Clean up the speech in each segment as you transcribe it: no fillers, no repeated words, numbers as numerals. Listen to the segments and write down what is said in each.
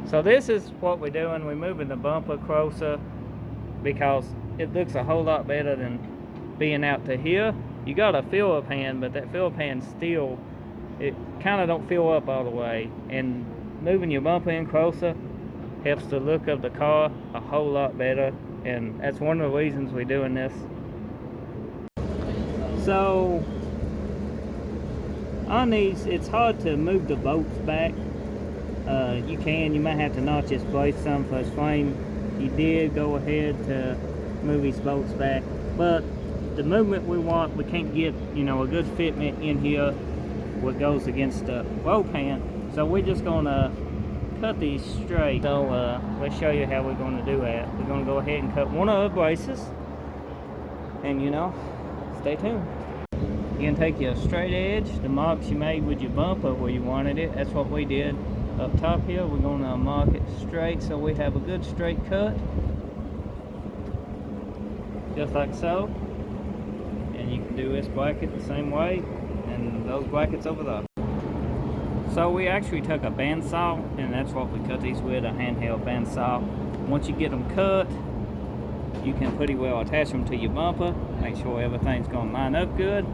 So this is what we're doing. We're moving the bumper closer because it looks a whole lot better than being out to here. You got a fill up hand, but that fill up hand still, it kind of don't fill up all the way. And moving your bumper in closer helps the look of the car a whole lot better. And that's one of the reasons we're doing this. So on these, it's hard to move the bolts back. You might have to notch this blade some for his frame. You did go ahead to move these bolts back, but the movement we want, we can't get, a good fitment in here what goes against the roll pan. So we're just gonna cut these straight. So let's show you how we're gonna do that. We're gonna go ahead and cut one of the braces, and stay tuned. You can take your straight edge, the marks you made with your bumper where you wanted it. That's what we did. Up top here, we're going to mark it straight so we have a good straight cut. Just like so. And you can do this bracket the same way, and those brackets over there. So we actually took a bandsaw, and that's what we cut these with, a handheld bandsaw. Once you get them cut, you can pretty well attach them to your bumper. Make sure everything's going to line up good.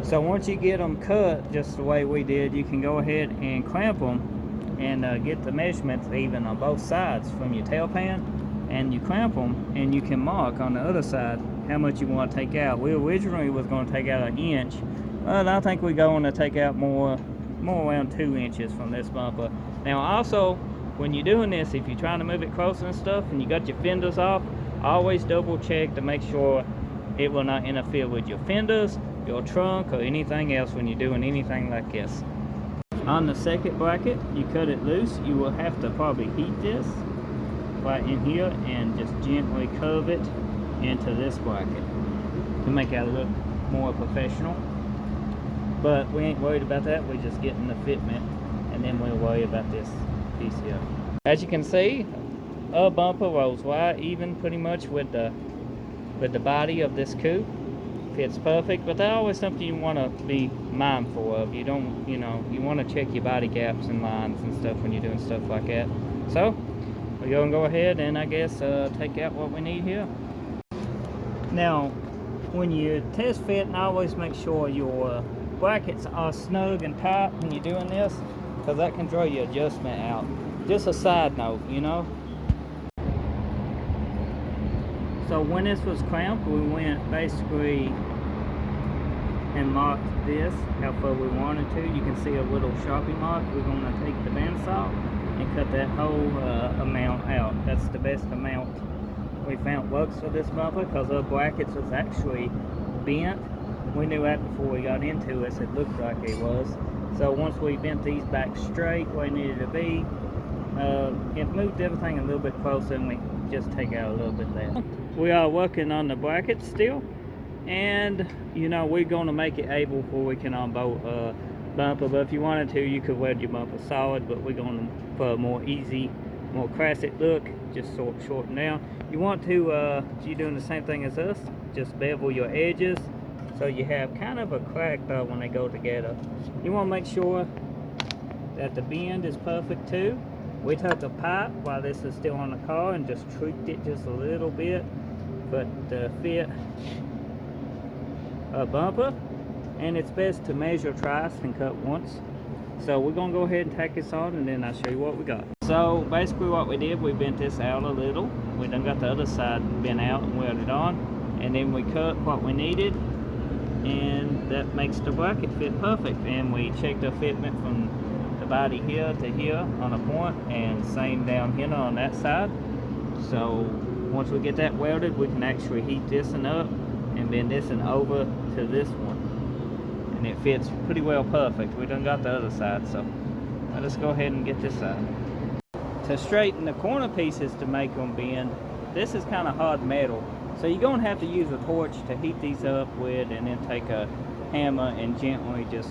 So once you get them cut just the way we did, you can go ahead and clamp them and get the measurements even on both sides from your tail pan, and you clamp them and you can mark on the other side how much you want to take out. We originally was going to take out 1 inch, but I think we're going to take out more around 2 inches from this bumper. Now also, when you're doing this, if you're trying to move it closer and stuff and you got your fenders off, always double check to make sure it will not interfere with your fenders, your trunk, or anything else when you're doing anything like this. On the second bracket, you cut it loose. You will have to probably heat this right in here and just gently curve it into this bracket to make it look more professional. But we ain't worried about that. We're just getting the fitment, and then we'll worry about this piece here. As you can see, a bumper rolls right even pretty much with the body of this coupe. Fits perfect, but that's always something you want to be mindful of. You don't, you want to check your body gaps and lines and stuff when you're doing stuff like that. So we're going to go ahead and I guess take out what we need here. Now, when you test fit, and always make sure your brackets are snug and tight when you're doing this, because that can draw your adjustment out. Just a side note, So when this was clamped, we went basically and marked this how far we wanted to. You can see a little Sharpie mark. We're going to take the bandsaw and cut that whole amount out. That's the best amount we found works for this bumper, because our brackets was actually bent. We knew that before we got into it. It looked like it was. So once we bent these back straight where it needed to be, it moved everything a little bit closer, and we just take out a little bit less. We are working on the brackets still, and we're going to make it able where we can unbolt bumper. But if you wanted to, you could weld your bumper solid, but we're going to, for a more easy, more classic look, just shorten down. You want to, you're doing the same thing as us, just bevel your edges so you have kind of a crack though when they go together. You want to make sure that the bend is perfect too. We took a pipe while this is still on the car and just tweaked it just a little bit, but to fit a bumper. And it's best to measure twice and cut once. So we're gonna go ahead and tack this on, and then I'll show you what we got. So basically what we did, we bent this out a little. We done got the other side bent out and welded on, and then we cut what we needed, and that makes the bracket fit perfect. And we checked the fitment from the body here to here on a point, and same down here on that side. So once we get that welded, we can actually heat this one up and bend this one over to this one, and it fits pretty well perfect. We done got the other side, so let's go ahead and get this side. To straighten the corner pieces to make them bend, this is kind of hard metal, so you're going to have to use a torch to heat these up with, and then take a hammer and gently just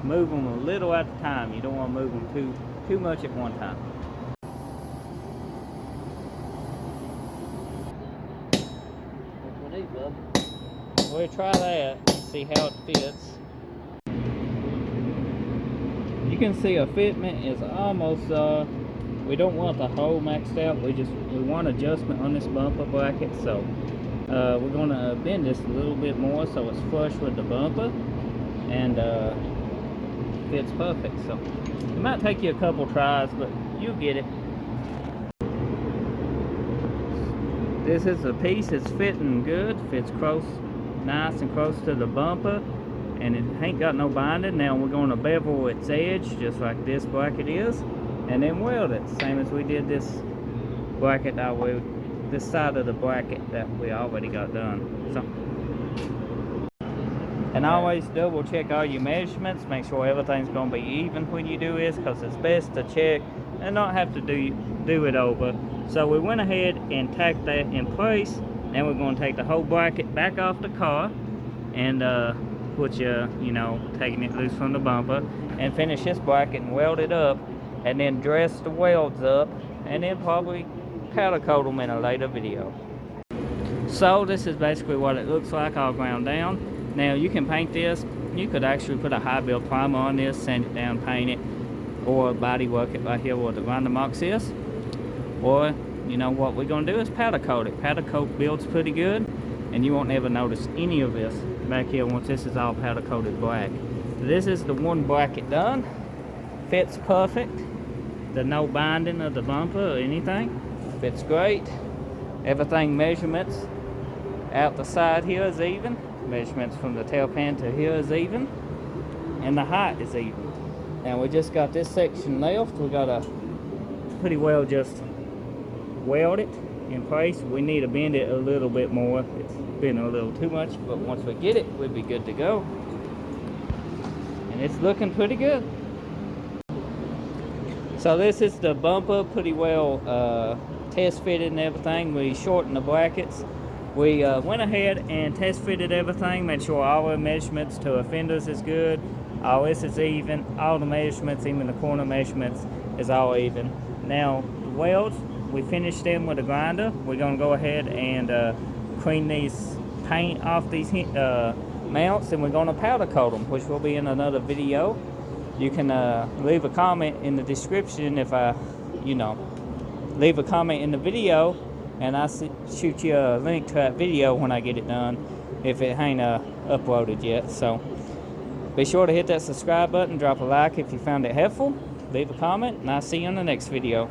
move them a little at a time. You don't want to move them too much at one time. What we need, bub? We'll try that, see how it fits. You can see a fitment is almost we don't want the hole maxed out. We want adjustment on this bumper bracket, so we're gonna bend this a little bit more so it's flush with the bumper and fits perfect. So it might take you a couple tries, but you'll get it. This is a piece that's fitting good, fits close, nice and close to the bumper, and it ain't got no binding. Now we're going to bevel its edge just like this bracket is, and then weld it same as we did this bracket this side of the bracket that we already got done. So, and always double check all your measurements, make sure everything's going to be even when you do this, because it's best to check and not have to do it over. So we went ahead and tacked that in place. Now we're going to take the whole bracket back off the car and put taking it loose from the bumper, and finish this bracket and weld it up, and then dress the welds up, and then probably powder coat them in a later video. So this is basically what it looks like all ground down. Now you can paint this. You could actually put a high build primer on this, sand it down, paint it, or body work it right here where the grinder marks is. Or what we're going to do is powder coat it. Powder coat builds pretty good, and you won't ever notice any of this back here once this is all powder coated black. This is the one bracket done. Fits perfect. There's no binding of the bumper or anything. Fits great. Everything measurements out the side here is even. Measurements from the tail pan to here is even. And the height is even. Now we just got this section left. We got to pretty well just weld it in place. We need to bend it a little bit more. It's been a little too much, but once we get it, we'll be good to go. And it's looking pretty good. So this is the bumper, pretty well test fitted and everything. We shortened the brackets. We went ahead and test fitted everything, made sure all our measurements to our fenders is good. All this is even. All the measurements, even the corner measurements, is all even. Now the welds, we finished them with a grinder. We're going to go ahead and clean these paint off these mounts, and we're going to powder coat them, which will be in another video. You can leave a comment in the description if leave a comment in the video, and I'll shoot you a link to that video when I get it done, if it ain't uploaded yet. So be sure to hit that subscribe button, drop a like if you found it helpful, leave a comment, and I'll see you in the next video.